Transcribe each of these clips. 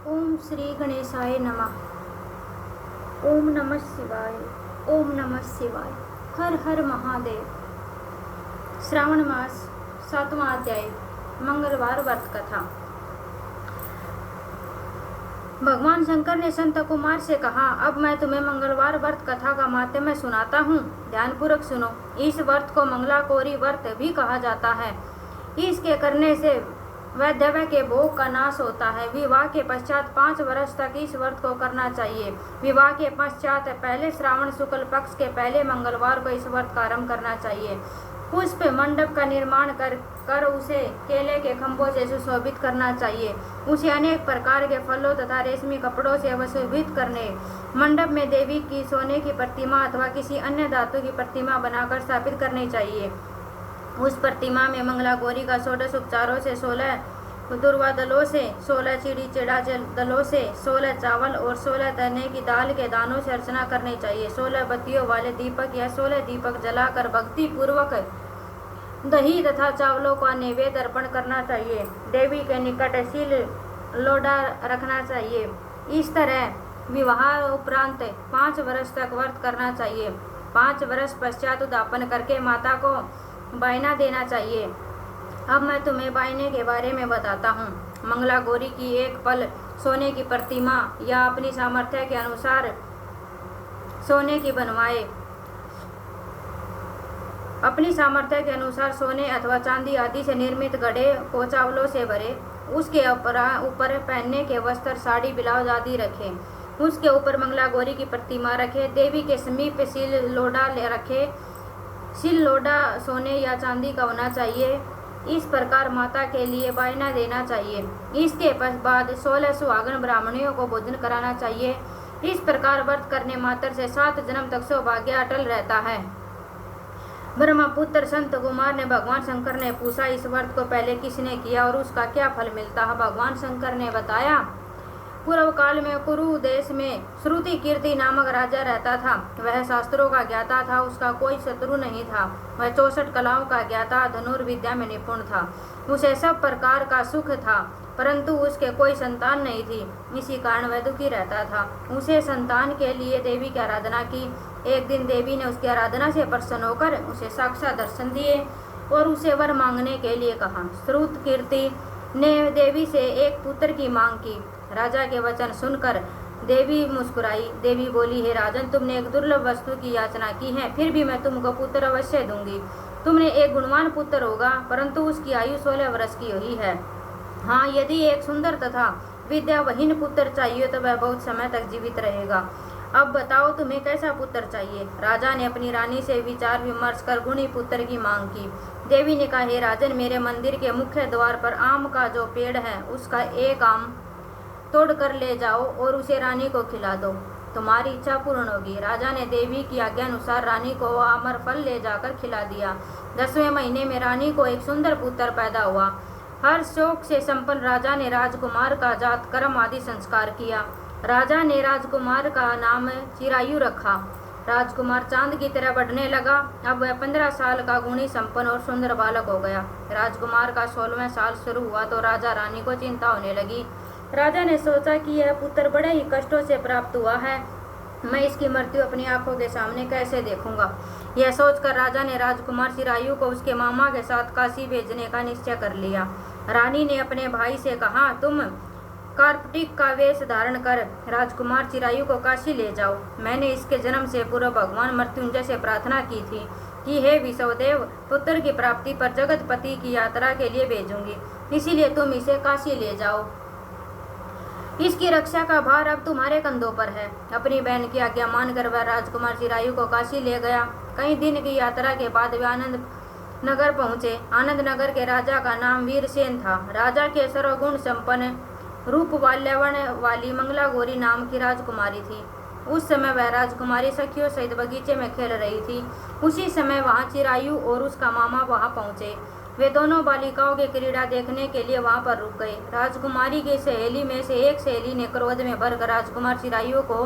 ओम श्री गणेशाय नमः। ओम नमः शिवाय। ओम नमः शिवाय। हर हर महादेव। श्रावण मास 7वां अध्याय, मंगलवार व्रत कथा। भगवान शंकर ने संत कुमार से कहा, अब मैं तुम्हें मंगलवार व्रत कथा का माध्यम सुनाता हूँ, ध्यानपूर्वक सुनो। इस व्रत को मंगलाकोरी व्रत भी कहा जाता है। इसके करने से वैधव्य के भोग का नाश होता है। विवाह के पश्चात 5 वर्ष तक इस व्रत को करना चाहिए। विवाह के पश्चात पहले श्रावण शुक्ल पक्ष के पहले मंगलवार को इस व्रत का आरंभ करना चाहिए। पुष्प मंडप का निर्माण कर उसे केले के खंभों से सुशोभित करना चाहिए। उसे अनेक प्रकार के फलों तथा रेशमी कपड़ों से सुशोभित करने, मंडप में देवी की सोने की प्रतिमा अथवा किसी अन्य धातु की प्रतिमा बनाकर स्थापित करनी चाहिए। उस प्रतिमा में मंगला गौरी का 16 उपचारों से 16 दुर्वा दलों से, 16 चिड़ी चिड़ा दलों से, 16 चावल और 16 तने की दाल के दानों से अर्चना करनी चाहिए। 16 बत्तियों वाले दीपक या 16 दीपक जलाकर भक्ति पूर्वक दही तथा चावलों का नैवेद्य अर्पण करना चाहिए। देवी के निकट सील लोढ़ा रखना चाहिए। इस तरह विवाह उपरांत 5 वर्ष तक व्रत करना चाहिए। 5 वर्ष पश्चात उद्यापन करके माता को बायना देना चाहिए। अब मैं तुम्हें बायने के बारे में बताता हूँ। मंगला गौरी की एक पल सोने की प्रतिमा या अपनी सामर्थ्य के अनुसार सोने की बनवाए। अपनी सामर्थ्य के अनुसार सोने अथवा चांदी आदि से निर्मित घड़े को चावलों से भरे। उसके ऊपर पहनने के वस्त्र, साड़ी, ब्लाउज आदि रखे। उसके ऊपर मंगला गौरी की प्रतिमा रखे। देवी के समीप सील लोढ़ा रखे। सील लोढ़ा सोने या चांदी का होना चाहिए। इस प्रकार माता के लिए बायना देना चाहिए। इसके बाद 16 सुहागन ब्राह्मणियों को भोजन कराना चाहिए। इस प्रकार व्रत करने मात्र से 7 जन्म तक सौभाग्य अटल रहता है। ब्रह्मपुत्र संत कुमार ने भगवान शंकर ने पूछा, इस व्रत को पहले किसने किया और उसका क्या फल मिलता है? भगवान शंकर ने बताया, पूर्व काल में कुरु देश में श्रुति कीर्ति नामक राजा रहता था। वह शास्त्रों का ज्ञाता था, उसका कोई शत्रु नहीं था। वह 64 कलाओं का ज्ञाता, धनुर्विद्या में निपुण था। उसे सब प्रकार का सुख था, परंतु उसके कोई संतान नहीं थी। इसी कारण वह दुखी रहता था। उसे संतान के लिए देवी की आराधना की। एक दिन देवी ने उसकी आराधना से प्रसन्न होकर उसे साक्षात दर्शन दिए और उसे वर मांगने के लिए कहा। श्रुत कीर्ति ने देवी से एक पुत्र की मांग की। राजा के वचन सुनकर देवी मुस्कुराई। देवी बोली, हे राजन, तुमने एक दुर्लभ वस्तु की याचना की है, फिर भी मैं तुमको पुत्र अवश्य दूंगी। तुमने एक गुणवान पुत्र होगा, परंतु उसकी आयु 16 वर्ष की हुई है। हाँ, यदि एक सुंदर तथा विद्यावहीन पुत्र चाहिए तो वह बहुत समय तक जीवित रहेगा। अब बताओ, तुम्हें कैसा पुत्र चाहिए? राजा ने अपनी रानी से विचार विमर्श कर गुणी पुत्र की मांग की। देवी ने कहा, हे राजन, मेरे मंदिर के मुख्य द्वार पर आम का जो पेड़ है उसका एक आम तोड़ कर ले जाओ और उसे रानी को खिला दो, तुम्हारी इच्छा पूर्ण होगी। राजा ने देवी की आज्ञा अनुसार रानी को आमर फल ले जाकर खिला दिया। 10वें महीने में रानी को एक सुंदर पुत्र पैदा हुआ। हर शोक से संपन्न राजा ने राजकुमार का जात कर्म आदि संस्कार किया। राजा ने राजकुमार का नाम चिरायु रखा। राजकुमार चांद की तरह बढ़ने लगा। अब वह 15 साल का गुणी संपन्न और सुंदर बालक हो गया। राजकुमार का 16वां साल शुरू हुआ तो राजा रानी को चिंता होने लगी। राजा ने सोचा कि यह पुत्र बड़े ही कष्टों से प्राप्त हुआ है, मैं इसकी मृत्यु अपनी आंखों के सामने कैसे देखूंगा। यह सोचकर राजा ने राजकुमार चिरायु को उसके मामा के साथ काशी भेजने का निश्चय कर लिया। रानी ने अपने भाई से कहा, तुम कार्पटिक का वेश धारण कर राजकुमार चिरायु को काशी ले जाओ। मैंने इसके जन्म से पूर्व भगवान मृत्युंजय से प्रार्थना की थी कि हे विश्वदेव, पुत्र की प्राप्ति पर जगतपति की यात्रा के लिए भेजूंगी, इसीलिए तुम इसे काशी ले जाओ। इसकी रक्षा का भार अब तुम्हारे कंधों पर है। अपनी बहन की आज्ञा मानकर वह राजकुमार चिरायु को काशी ले गया। कई दिन की यात्रा के बाद वे आनंद नगर पहुंचे। आनंद नगर के राजा का नाम वीरसेन था। राजा के सर्वगुण संपन्न रूप वाली मंगला गौरी नाम की राजकुमारी थी। उस समय वह राजकुमारी सखियों सहित बगीचे में खेल रही थी। उसी समय वहां चिरायु और उसका मामा वहां पहुंचे। वे दोनों बालिकाओं की क्रीड़ा देखने के लिए वहां पर रुक गए। राजकुमारी की सहेली में से एक सहेली ने क्रोध में भरकर राजकुमार चिरायु को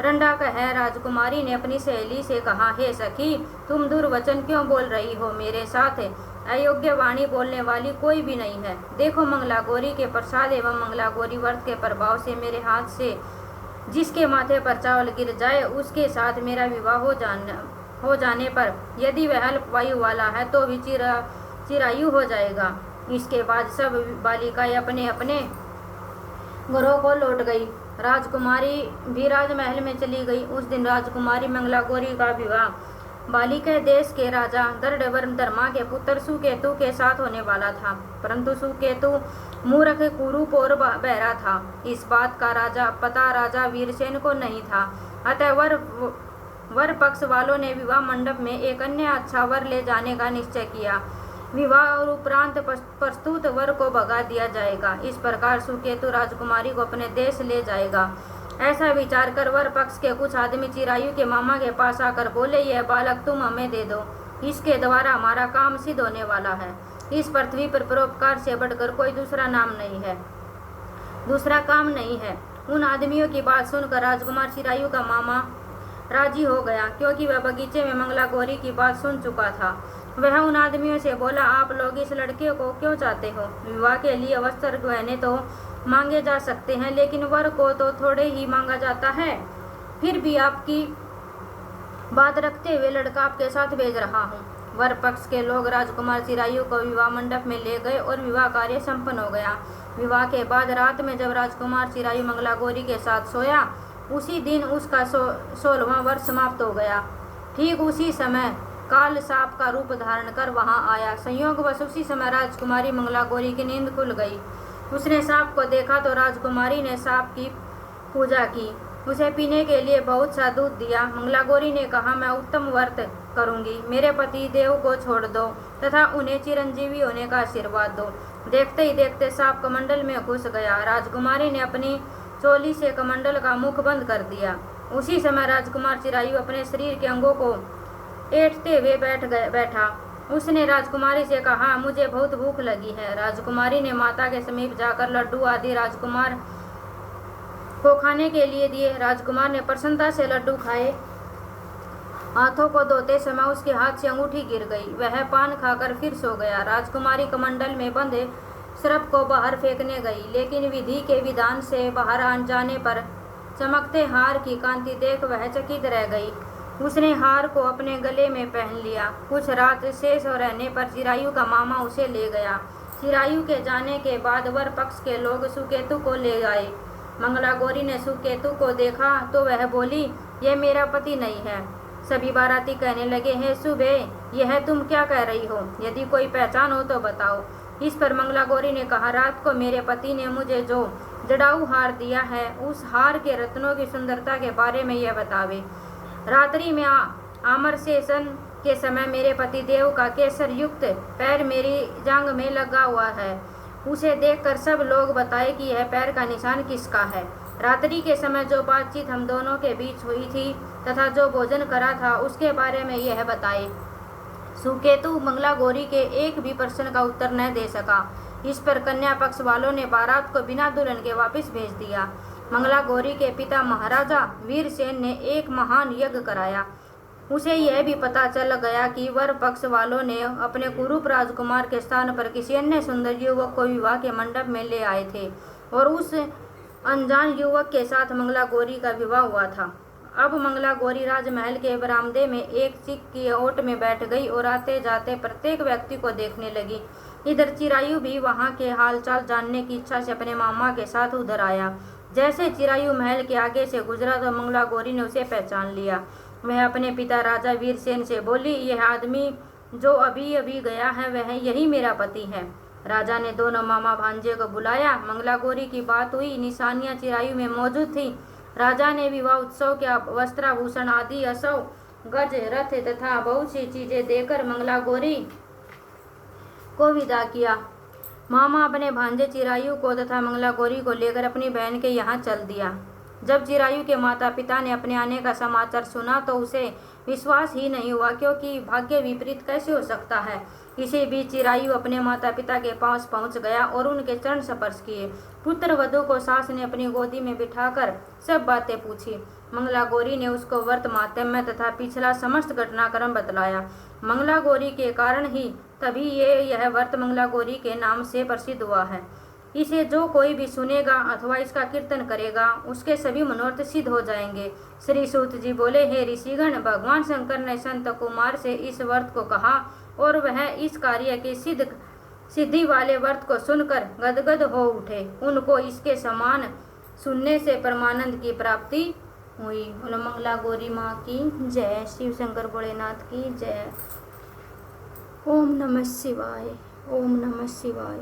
रंडा कह। राजकुमारी ने अपनी सहेली से कहा, हे सखी, तुम दुर्वचन क्यों बोल रही हो? मेरे साथ अयोग्य वाणी बोलने वाली कोई भी नहीं है। देखो, मंगला गौरी के प्रसाद एवं मंगला गौरी व्रत के प्रभाव से मेरे हाथ से जिसके माथे पर चावल गिर जाए उसके साथ मेरा विवाह हो जाने पर यदि वह अल्पवायु वाला है तो भी चिरायु हो जाएगा। इसके बाद सब बालिकाएं अपने अपने घरों को लौट गई। राजकुमारी भी राजमहल में चली गई। उस दिन राजकुमारी मंगला गौरी का विवाह बालिका देश के राजा दर्डवर्ण धर्मा के पुत्र सुकेतु के साथ होने वाला था, परंतु सुकेतु मूर्ख, कुरूप और बहरा था। इस बात का पता राजा वीरसेन को नहीं था। अतः वर पक्ष वालों ने विवाह मंडप में एक अन्य अच्छा वर ले जाने का निश्चय किया। विवाह और उपरांत प्रस्तुत वर को भगा दिया जाएगा। इस प्रकार सुकेतु राजकुमारी को अपने देश ले जाएगा। ऐसा विचार कर वर पक्ष के कुछ आदमी चिरायु के मामा के पास आकर बोले, यह बालक तुम हमें दे दो, इसके द्वारा हमारा काम सिद्ध होने वाला है। इस पृथ्वी पर परोपकार से बढ़कर कोई दूसरा काम नहीं है। उन आदमियों की बात सुनकर राजकुमार चिरायु का मामा राजी हो गया, क्योंकि वह बगीचे में मंगला गौरी की बात सुन चुका था। वह उन आदमियों से बोला, आप लोग इस लड़के को क्यों चाहते हो? विवाह के लिए वस्त्र गहने तो मांगे जा सकते हैं, लेकिन वर को तो थोड़े ही मांगा जाता है। फिर भी आपकी बात रखते हुए लड़का आपके साथ भेज रहा हूँ। वर पक्ष के लोग राजकुमार चिरायु को विवाह मंडप में ले गए और विवाह कार्य संपन्न हो गया। विवाह के बाद रात में जब राजकुमार चिरायु मंगला गौरी के साथ सोया, उसी दिन उसका 16वां वर्ष समाप्त हो गया। ठीक उसी समय काल सांप का रूप धारण कर वहां आया। संयोगवश उसी समय राजकुमारी मंगला गौरी की नींद खुल गई। उसने सांप को देखा तो राजकुमारी ने सांप की पूजा की, उसे पीने के लिए बहुत सा दूध दिया। मंगला गौरी ने कहा, मैं उत्तम व्रत करूंगी, मेरे पति देव को छोड़ दो तथा उन्हें चिरंजीवी होने का आशीर्वाद दो। देखते ही देखते सांप कमंडल में घुस गया। राजकुमारी ने अपनी चोली से कमंडल का मुख बंद कर दिया। उसी समय राजकुमार चिरायु अपने शरीर के अंगों को ऐंठते हुए बैठा। उसने राजकुमारी से कहा, मुझे बहुत भूख लगी है। राजकुमारी ने माता के समीप जाकर लड्डू आदि राजकुमार को खाने के लिए दिए। राजकुमार ने प्रसन्नता से लड्डू खाए। हाथों को धोते समय उसके हाथ से अंगूठी गिर गई। वह पान खाकर फिर सो गया। राजकुमारी कमंडल में बंधे सर्प को बाहर फेंकने गई, लेकिन विधि के विधान से बाहर आ जाने पर चमकते हार की कांति देख वह चकित रह गई। उसने हार को अपने गले में पहन लिया। कुछ रात शेष रहने पर चिरायु का मामा उसे ले गया। चिरायु के जाने के बाद वर पक्ष के लोग सुकेतु को ले आए। मंगला गौरी ने सुकेतु को देखा तो वह बोली, यह मेरा पति नहीं है। सभी बाराती कहने लगे, हे सुबह, यह तुम क्या कह रही हो? यदि कोई पहचान हो तो बताओ। इस पर मंगला गौरी ने कहा, रात को मेरे पति ने मुझे जो जड़ाऊ हार दिया है, उस हार के रत्नों की सुंदरता के बारे में यह बतावे। रात्रि में आमर सेशन के समय मेरे पति देव का केसर युक्त पैर मेरी जांघ में लगा हुआ है। उसे देखकर सब लोग बताए कि यह पैर का निशान किसका है। रात्रि के समय जो बातचीत हम दोनों के बीच हुई थी तथा जो भोजन करा था उसके बारे में यह बताए। सुकेतु मंगला गौरी के एक भी प्रश्न का उत्तर न दे सका। इस पर कन्या पक्ष वालों ने बारात को बिना दुल्हन के वापस भेज दिया। मंगला गौरी के पिता महाराजा वीरसेन ने एक महान यज्ञ कराया। उसे यह भी पता चल गया कि वर पक्ष वालों ने अपने कुरूप राजकुमार के स्थान पर किसी अन्य सुंदर युवक को विवाह के मंडप में ले आए थे और उस अनजान युवक के साथ मंगला गौरी का विवाह हुआ था। अब मंगला गौरी राजमहल के बरामदे में एक चिक की ओट में बैठ गई और आते जाते प्रत्येक व्यक्ति को देखने लगी। इधर चिरायु भी वहां के हालचाल जानने की इच्छा से अपने मामा के साथ उधर आया। जैसे चिरायु महल के आगे से गुजरा तो मंगला गौरी ने उसे पहचान लिया। वह अपने पिता राजा वीरसेन से बोली, यह आदमी जो अभी अभी गया है वह यही मेरा पति है। राजा ने दोनों मामा भांजे को बुलाया। मंगला गौरी की बात हुई। निशानियां चिरायु में मौजूद थी। राजा ने विवाह उत्सव के वस्त्राभूषण आदि असव गज रथ तथा बहुत सी चीजें देकर मंगला गौरी को विदा किया। मामा अपने भांजे चिरायु को तथा मंगला गौरी को लेकर अपनी बहन के यहाँ चल दिया। जब चिरायु के माता पिता ने अपने आने का समाचार सुना तो उसे विश्वास ही नहीं हुआ, क्योंकि भाग्य विपरीत कैसे हो सकता है। इसी बीच चिरायु अपने माता पिता के पास पहुंच गया और उनके चरण स्पर्श किए। पुत्र वधू को सास ने अपनी गोदी में बिठाकर सब बातें पूछी। मंगला गौरी ने उसको वर्तमान में तथा पिछला समस्त घटनाक्रम बतलाया। मंगला गौरी के कारण ही तभी यह व्रत मंगला गौरी के नाम से प्रसिद्ध हुआ है। इसे जो कोई भी सुनेगा अथवा इसका कीर्तन करेगा उसके सभी मनोरथ सिद्ध हो जाएंगे। श्री सूत जी बोले, हे ऋषिगण, भगवान शंकर ने संत कुमार से इस व्रत को कहा और वह इस कार्य की सिद्धि वाले व्रत को सुनकर गदगद हो उठे। उनको इसके समान सुनने से परमानंद की प्राप्ति हुई। बोलो मंगला गौरी माँ की जय, शिव शंकर भोलेनाथ की जय। ओम नमः शिवाय, ओम नमः शिवाय।